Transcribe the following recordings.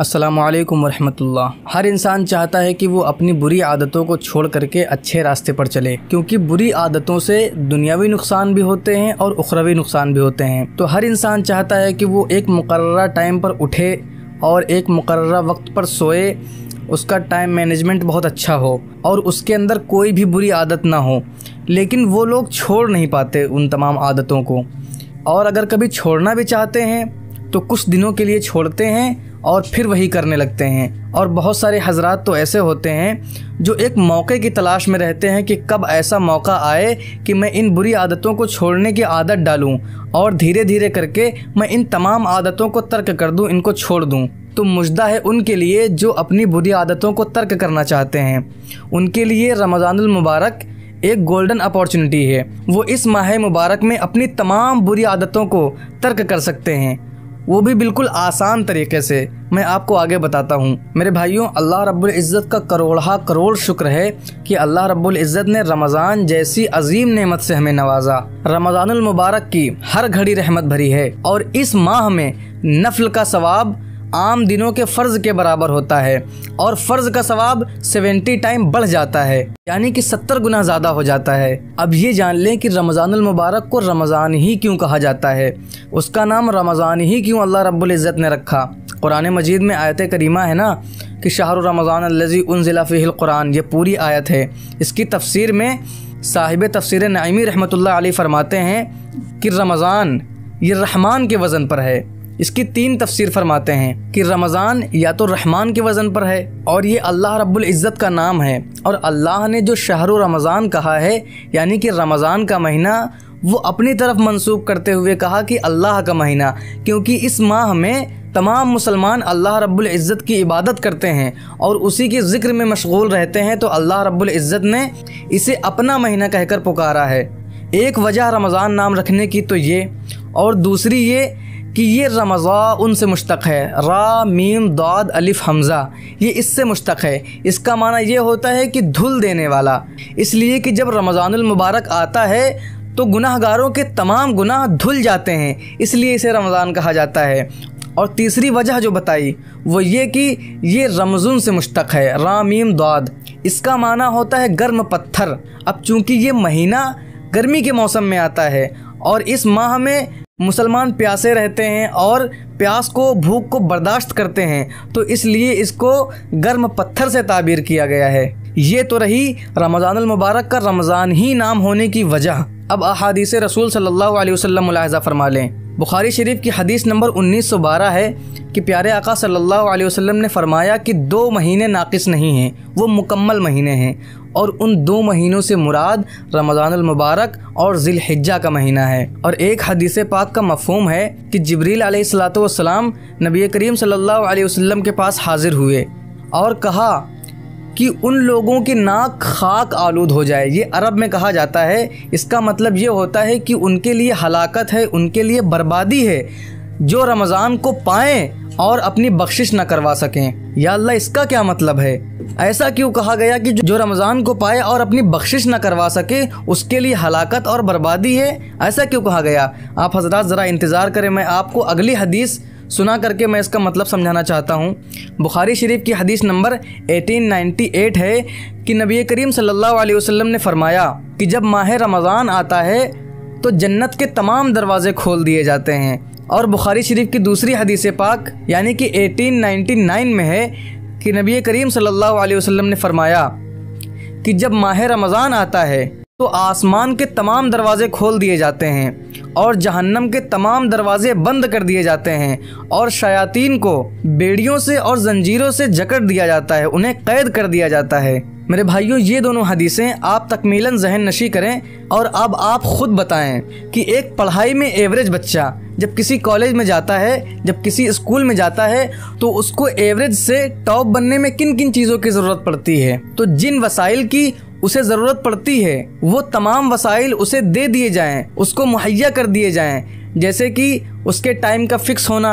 अस्सलामुअलैकुम वरहमतुल्लाह। हर इंसान चाहता है कि वो अपनी बुरी आदतों को छोड़ करके अच्छे रास्ते पर चले, क्योंकि बुरी आदतों से दुनियावी नुकसान भी होते हैं और उखरवी नुकसान भी होते हैं। तो हर इंसान चाहता है कि वो एक मुकर्ररा टाइम पर उठे और एक मुकर्ररा वक्त पर सोए, उसका टाइम मैनेजमेंट बहुत अच्छा हो और उसके अंदर कोई भी बुरी आदत ना हो। लेकिन वो लोग छोड़ नहीं पाते उन तमाम आदतों को, और अगर कभी छोड़ना भी चाहते हैं तो कुछ दिनों के लिए छोड़ते हैं और फिर वही करने लगते हैं। और बहुत सारे हजरात तो ऐसे होते हैं जो एक मौके की तलाश में रहते हैं कि कब ऐसा मौका आए कि मैं इन बुरी आदतों को छोड़ने की आदत डालूं और धीरे धीरे करके मैं इन तमाम आदतों को तर्क कर दूं, इनको छोड़ दूं। तो मुजदा है उनके लिए जो अपनी बुरी आदतों को तर्क करना चाहते हैं। उनके लिए रमज़ानुल मुबारक एक गोल्डन अपॉर्चुनिटी है। वो इस माह मुबारक में अपनी तमाम बुरी आदतों को तर्क कर सकते हैं, वो भी बिल्कुल आसान तरीके से। मैं आपको आगे बताता हूँ। मेरे भाइयों, अल्लाह रब्बुल इज़्ज़त का करोड़ा करोड़ शुक्र है कि अल्लाह रब्बुल इज़्ज़त ने रमज़ान जैसी अजीम नेमत से हमें नवाजा। रमज़ानुल मुबारक की हर घड़ी रहमत भरी है और इस माह में नफल का सवाब आम दिनों के फ़र्ज़ के बराबर होता है और फ़र्ज़ का सवाब 70 टाइम बढ़ जाता है, यानी कि 70 गुना ज़्यादा हो जाता है। अब ये जान लें कि रमज़ानुल मुबारक को रमज़ान ही क्यों कहा जाता है, उसका नाम रमज़ान ही क्यों अल्लाह रब्बुल इज़्ज़त ने रखा। कुरान मजीद में आयत करीमा है ना कि शहरु रमज़ान अल्लज़ी उन्ज़िला फ़ीहिल कुरान, ये पूरी आयत है। इसकी तफसीर में साहिब तफसीर नईमी रहमतुल्लाह अलैह फरमाते हैं कि रमज़ान ये रहमान के वज़न पर है। इसकी 3 तफसीर फरमाते हैं कि रमज़ान या तो रहमान के वज़न पर है और ये अल्लाह रब्बुल इज़्ज़त का नाम है, और अल्लाह ने जो शहरु रमज़ान कहा है यानी कि रमज़ान का महीना, वो अपनी तरफ मंसूब करते हुए कहा कि अल्लाह का महीना, क्योंकि इस माह में तमाम मुसलमान अल्लाह रब्बुल इज़्ज़त की इबादत करते हैं और उसी के ज़िक्र में मशगूल रहते हैं। तो अल्लाह रब्बुल इज़्ज़त ने इसे अपना महीना कहकर पुकारा है। एक वजह रमज़ान नाम रखने की तो ये, और दूसरी ये कि ये रमज़ा उनसे मुश्तक़ है। रा मीम दाद अलिफ हमज़ा, ये इससे मुश्तक़ है। इसका माना ये होता है कि धुल देने वाला, इसलिए कि जब रमज़ानुल मुबारक आता है तो गुनाहगारों के तमाम गुनाह धुल जाते हैं, इसलिए इसे रमज़ान कहा जाता है। और तीसरी वजह जो बताई वो ये कि ये रमज़ुन से मुश्तक़ है। रा मीम दाद, इसका माना होता है गर्म पत्थर। अब चूँकि ये महीना गर्मी के मौसम में आता है और इस माह में मुसलमान प्यासे रहते हैं और प्यास को, भूख को बर्दाश्त करते हैं, तो इसलिए इसको गर्म पत्थर से ताबीर किया गया है। ये तो रही रमज़ानुल मुबारक का रमज़ान ही नाम होने की वजह। अब अहादीस रसूल सल्लल्लाहु अलैहि वसल्लम मुलाहिज़ा फरमा लें। बुखारी शरीफ की हदीस नंबर 1912 है कि प्यारे आका सल्लल्लाहु अलैहि वसल्लम ने फरमाया कि 2 महीने नाकिस नहीं हैं, वो मुकम्मल महीने हैं, और उन 2 महीनों से मुराद रमज़ानुल मुबारक और ज़िलहिज्जा का महीना है। और एक हदीस पाक का मफ़हूम है कि जिब्रील अलैहिस्सलातु वस्सलाम नबी करीम सल्लल्लाहु अलैहि वसल्लम के पास हाजिर हुए और कहा कि उन लोगों की नाक खाक आलूद हो जाए। ये अरब में कहा जाता है। इसका मतलब ये होता है कि उनके लिए हलाकत है, उनके लिए बर्बादी है, जो रमज़ान को पाएँ और अपनी बख्शिश न करवा सकें। या अल्लाह, इसका क्या मतलब है? ऐसा क्यों कहा गया कि जो रमज़ान को पाए और अपनी बख्शिश न करवा सके उसके लिए हलाकत और बर्बादी है? ऐसा क्यों कहा गया? आप हज़रात ज़रा इंतज़ार करें, मैं आपको अगली हदीस सुना करके मैं इसका मतलब समझाना चाहता हूँ। बुखारी शरीफ की हदीस नंबर 1898 है कि नबी करीम सल्लल्लाहु अलैहि वसल्लम ने फरमाया कि जब माह रमज़ान आता है तो जन्नत के तमाम दरवाज़े खोल दिए जाते हैं। और बुखारी शरीफ की दूसरी हदीस पाक यानी कि 1899 में है कि नबी करीम सल्लल्लाहु अलैहि वसल्लम ने फरमाया कि जब माह रमज़ान आता है तो आसमान के तमाम दरवाज़े खोल दिए जाते हैं और जहन्नम के तमाम दरवाज़े बंद कर दिए जाते हैं और शयातीन को बेड़ियों से और जंजीरों से जकड़ दिया जाता है, उन्हें कैद कर दिया जाता है। मेरे भाइयों, ये दोनों हदीसें आप तकमीलन जहन नशी करें और अब आप ख़ुद बताएं कि एक पढ़ाई में एवरेज बच्चा जब किसी कॉलेज में जाता है, जब किसी स्कूल में जाता है, तो उसको एवरेज से टॉप बनने में किन किन चीज़ों की ज़रूरत पड़ती है। तो जिन वसाइल की उसे ज़रूरत पड़ती है वो तमाम वसाइल उसे दे दिए जाएं, उसको मुहैया कर दिए जाएं, जैसे कि उसके टाइम का फिक्स होना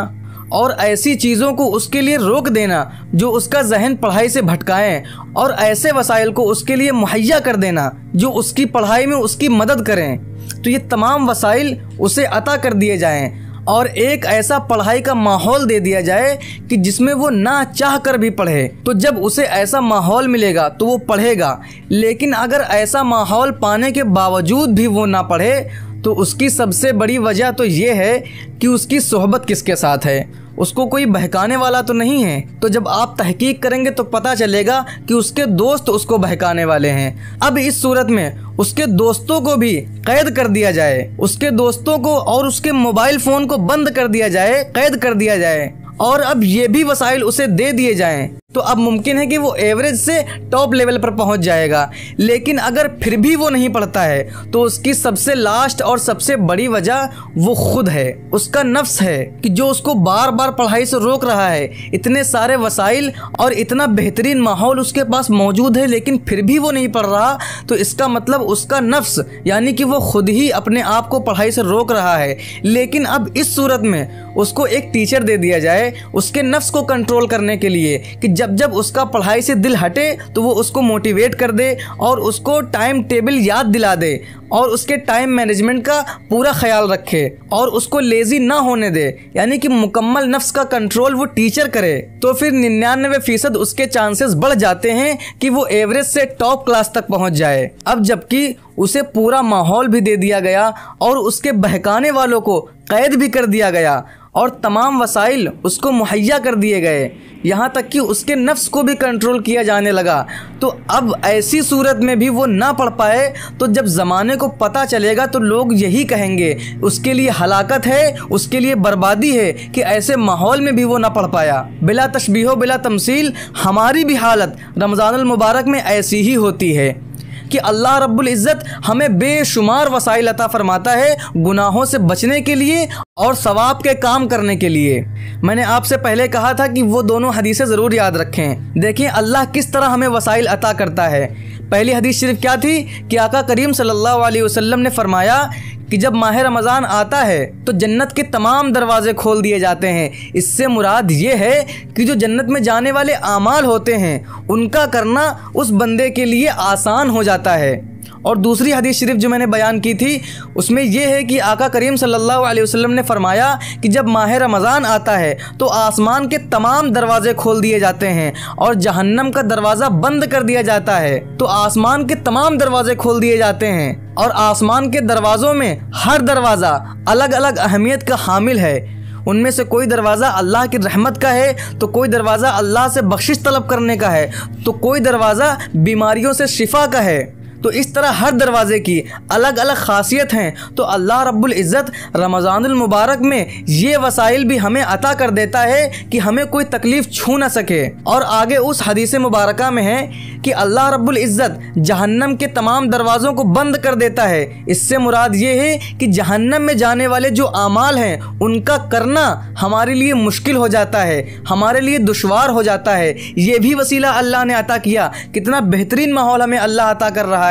और ऐसी चीज़ों को उसके लिए रोक देना जो उसका जहन पढ़ाई से भटकाएं, और ऐसे वसाइल को उसके लिए मुहैया कर देना जो उसकी पढ़ाई में उसकी मदद करें। तो ये तमाम वसाइल उसे अता कर दिए जाएं और एक ऐसा पढ़ाई का माहौल दे दिया जाए कि जिसमें वो ना चाह कर भी पढ़े। तो जब उसे ऐसा माहौल मिलेगा तो वो पढ़ेगा। लेकिन अगर ऐसा माहौल पाने के बावजूद भी वो ना पढ़े तो उसकी सबसे बड़ी वजह तो ये है कि उसकी सोहबत किसके साथ है, उसको कोई बहकाने वाला तो नहीं है। तो जब आप तहकीक करेंगे तो पता चलेगा कि उसके दोस्त उसको बहकाने वाले हैं। अब इस सूरत में उसके दोस्तों को भी कैद कर दिया जाए, उसके दोस्तों को और उसके मोबाइल फ़ोन को बंद कर दिया जाए, कैद कर दिया जाए, और अब ये भी वसाइल उसे दे दिए जाएं, तो अब मुमकिन है कि वो एवरेज से टॉप लेवल पर पहुंच जाएगा। लेकिन अगर फिर भी वो नहीं पढ़ता है तो उसकी सबसे लास्ट और सबसे बड़ी वजह वो खुद है, उसका नफ्स है, कि जो उसको बार बार पढ़ाई से रोक रहा है। इतने सारे वसाइल और इतना बेहतरीन माहौल उसके पास मौजूद है लेकिन फिर भी वो नहीं पढ़ रहा, तो इसका मतलब उसका नफ्स यानी कि वो खुद ही अपने आप को पढ़ाई से रोक रहा है। लेकिन अब इस सूरत में उसको एक टीचर दे दिया जाए उसके नफ्स को कंट्रोल करने के लिए, कि जब जब उसका पढ़ाई से दिल हटे तो वो उसको मोटिवेट कर दे और उसको टाइम टेबल याद दिला दे और उसके टाइम मैनेजमेंट का पूरा ख्याल रखे और उसको लेजी ना होने दे, यानी कि मुकम्मल नफ्स का कंट्रोल वो टीचर करे। तो फिर 99% उसके चांसेस बढ़ जाते हैं कि वो एवरेज से टॉप क्लास तक पहुंच जाए। अब जबकि उसे पूरा माहौल भी दे दिया गया और उसके बहकाने वालों को कैद भी कर दिया गया और तमाम वसाइल उसको मुहैया कर दिए गए, यहाँ तक कि उसके नफ्स को भी कंट्रोल किया जाने लगा। तो अब ऐसी सूरत में भी वो ना पढ़ पाए तो जब ज़माने को पता चलेगा तो लोग यही कहेंगे उसके लिए हलाकत है, उसके लिए बर्बादी है कि ऐसे माहौल में भी वो ना पढ़ पाया। बिला तशबीह बिला तमसील हमारी भी हालत रमज़ानुल मुबारक में ऐसी ही होती है कि अल्लाह रब्बुल इज़्ज़त हमें बेशुमार वसाइल अता फरमाता है गुनाहों से बचने के लिए और सवाब के काम करने के लिए। मैंने आपसे पहले कहा था कि वो दोनों हदीसें ज़रूर याद रखें। देखिए अल्लाह किस तरह हमें वसाइल अता करता है। पहली हदीस शरीफ क्या थी कि आका करीम सल्लल्लाहु अलैहि वसल्लम ने फरमाया कि जब माह रमज़ान आता है तो जन्नत के तमाम दरवाजे खोल दिए जाते हैं। इससे मुराद ये है कि जो जन्नत में जाने वाले आमाल होते हैं उनका करना उस बंदे के लिए आसान हो जाता है। और दूसरी हदीस शरीफ जो मैंने बयान की थी उसमें यह है कि आका करीम सल्लल्लाहु अलैहि वसल्लम ने फरमाया कि जब माह रमज़ान आता है तो आसमान के तमाम दरवाजे खोल दिए जाते हैं और जहन्नम का दरवाज़ा बंद कर दिया जाता है। तो आसमान के तमाम दरवाजे खोल दिए जाते हैं और आसमान के दरवाज़ों में हर दरवाज़ा अलग अलग अहमियत का हामिल है। उनमें से कोई दरवाज़ा अल्लाह की रहमत का है तो कोई दरवाज़ा अल्लाह से बख्शिश तलब करने का है तो कोई दरवाज़ा बीमारियों से शिफा का है। तो इस तरह हर दरवाजे की अलग अलग खासियत हैं। तो अल्लाह रब्बुल इज़्ज़त रमज़ानुल मुबारक में ये वसाइल भी हमें अता कर देता है कि हमें कोई तकलीफ़ छू ना सके। और आगे उस हदीस मुबारका में है कि अल्लाह रब्बुल इज़्ज़त जहन्नम के तमाम दरवाज़ों को बंद कर देता है। इससे मुराद ये है कि जहन्नम में जाने वाले जो आमाल हैं उनका करना हमारे लिए मुश्किल हो जाता है, हमारे लिए दुश्वार हो जाता है। ये भी वसीला अल्लाह ने अता किया। कितना बेहतरीन माहौल हमें अल्लाह अता कर रहा है।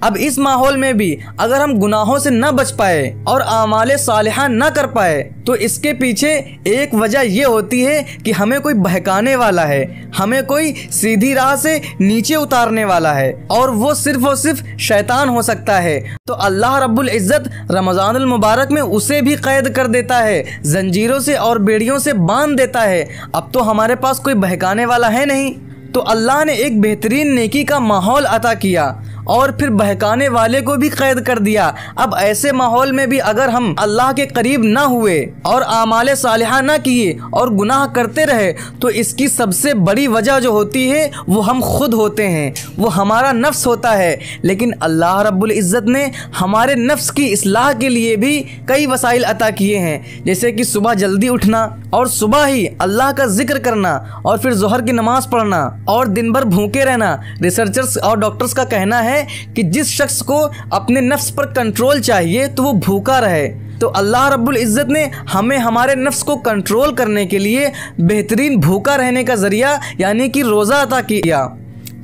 अब इस माहौल में भी अगर हम गुनाहों से न बच पाए और आमाले सालिहा न कर पाए तो इसके पीछे एक वजह यह होती है कि हमें कोई बहकाने वाला है, हमें कोई सीधी राह से नीचे उतारने वाला है और वो सिर्फ और सिर्फ शैतान हो सकता है। तो अल्लाह रब्बुल इज़्ज़त रमज़ानुल मुबारक में उसे भी कैद कर देता है, जंजीरों से और बेड़ियों से बांध देता है। अब तो हमारे पास कोई बहकाने वाला है नहीं, तो अल्लाह ने एक बेहतरीन नेकी का माहौल अता किया और फिर बहकाने वाले को भी कैद कर दिया। अब ऐसे माहौल में भी अगर हम अल्लाह के करीब ना हुए और आमाले सालिहा ना किए और गुनाह करते रहे तो इसकी सबसे बड़ी वजह जो होती है वो हम खुद होते हैं, वो हमारा नफ्स होता है। लेकिन अल्लाह रब्बुल इज़्ज़त ने हमारे नफ्स की इस्लाह के लिए भी कई वसाइल अता किए हैं, जैसे कि सुबह जल्दी उठना और सुबह ही अल्लाह का जिक्र करना और फिर ज़ोहर की नमाज़ पढ़ना और दिन भर भूखे रहना। रिसर्चर्स और डॉक्टर्स का कहना है कि जिस शख्स को अपने नफ्स पर कंट्रोल चाहिए तो वो भूखा रहे। तो अल्लाह रब्बुल इज़्ज़त ने हमें हमारे नफ्स को कंट्रोल करने के लिए बेहतरीन भूखा रहने का ज़रिया यानी कि रोज़ा अता किया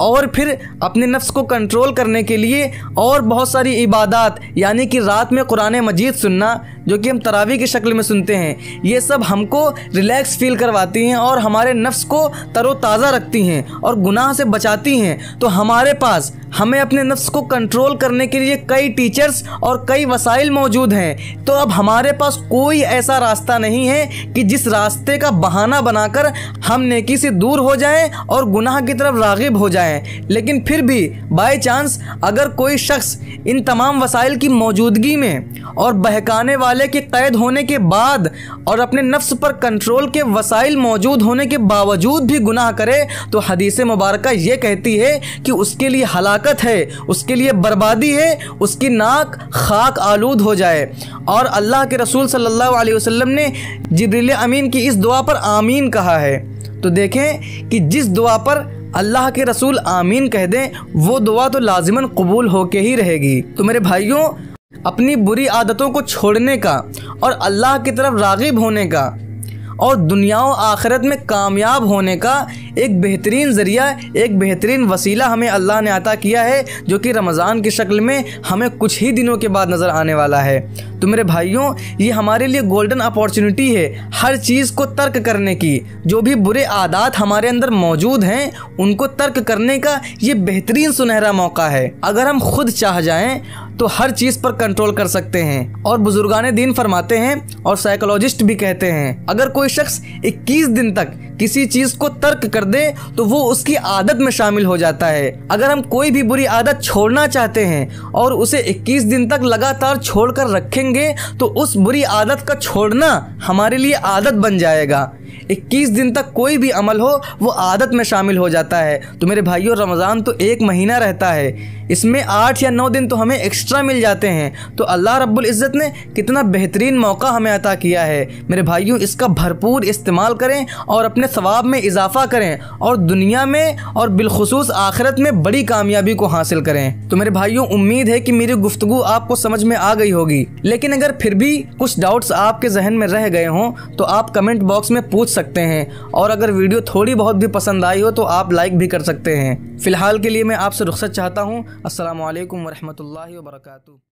और फिर अपने नफ्स को कंट्रोल करने के लिए और बहुत सारी इबादत यानी कि रात में कुरान मजीद सुनना, जो कि हम तरावी की शक्ल में सुनते हैं, ये सब हमको रिलैक्स फील करवाती हैं और हमारे नफ्स को तरोताज़ा रखती हैं और गुनाह से बचाती हैं। तो हमारे पास हमें अपने नफ्स को कंट्रोल करने के लिए कई टीचर्स और कई वसाइल मौजूद हैं। तो अब हमारे पास कोई ऐसा रास्ता नहीं है कि जिस रास्ते का बहाना बनाकर हम नेकी से दूर हो जाएं और गुनाह की तरफ राग़िब हो जाएं। लेकिन फिर भी बाय चांस अगर कोई शख्स इन तमाम वसाइल की मौजूदगी में और बहकाने वाले के कैद होने के बाद और अपने नफ्स पर कंट्रोल के वसाइल मौजूद होने के बावजूद भी गुनाह करे, तो हदीस मुबारका ये कहती है कि उसके लिए हलाकत है, उसके लिए बर्बादी है, उसकी नाक खाक आलूद हो जाए। और अल्लाह के रसूल सल्लल्लाहु अलैहि वसल्लम ने जिब्रील अमीन की इस दुआ पर आमीन कहा है। तो देखें कि जिस दुआ पर अल्लाह के रसूल आमीन कह दें, वो दुआ तो लाजिमन कबूल होके ही रहेगी। तो मेरे भाइयों, अपनी बुरी आदतों को छोड़ने का और अल्लाह की तरफ राग़िब होने का और दुनिया और आखिरत में कामयाब होने का एक बेहतरीन ज़रिया, एक बेहतरीन वसीला हमें अल्लाह ने अता किया है, जो कि रमज़ान की शक्ल में हमें कुछ ही दिनों के बाद नज़र आने वाला है। तो मेरे भाइयों, ये हमारे लिए गोल्डन अपॉर्चुनिटी है हर चीज़ को तर्क करने की। जो भी बुरे आदत हमारे अंदर मौजूद हैं, उनको तर्क करने का ये बेहतरीन सुनहरा मौका है। अगर हम खुद चाह जाएं तो हर चीज़ पर कंट्रोल कर सकते हैं। और बुजुर्गान दीन फरमाते हैं और साइकोलॉजिस्ट भी कहते हैं, अगर कोई शख्स 21 दिन तक किसी चीज़ को तर्क कर दे तो वो उसकी आदत में शामिल हो जाता है। अगर हम कोई भी बुरी आदत छोड़ना चाहते हैं और उसे 21 दिन तक लगातार छोड़कर रखेंगे, तो उस बुरी आदत का छोड़ना हमारे लिए आदत बन जाएगा। 21 दिन तक कोई भी अमल हो वो आदत में शामिल हो जाता है। तो मेरे भाइयों, रमज़ान तो एक महीना रहता है, इसमें 8 या 9 दिन तो हमें एक्स्ट्रा मिल जाते हैं। तो अल्लाह रब्बुल इज़्ज़त ने कितना बेहतरीन मौका हमें अता किया है। मेरे भाइयों, इसका भरपूर इस्तेमाल करें और अपने सवाब में इजाफा करें और दुनिया में और बिलखुसूस आखिरत में बड़ी कामयाबी को हासिल करें। तो मेरे भाइयों, उम्मीद है कि मेरी गुफ्तगू आपको समझ में आ गई होगी। लेकिन अगर फिर भी कुछ डाउट्स आपके जहन में रह गए हों तो आप कमेंट बॉक्स में पूछ सकते हैं, और अगर वीडियो थोड़ी बहुत भी पसंद आई हो तो आप लाइक भी कर सकते हैं। फ़िलहाल के लिए मैं आपसे रुखसत चाहता हूँ। अस्सलामु अलैकुम वरहमतुल्लाहि वबरकातुहू।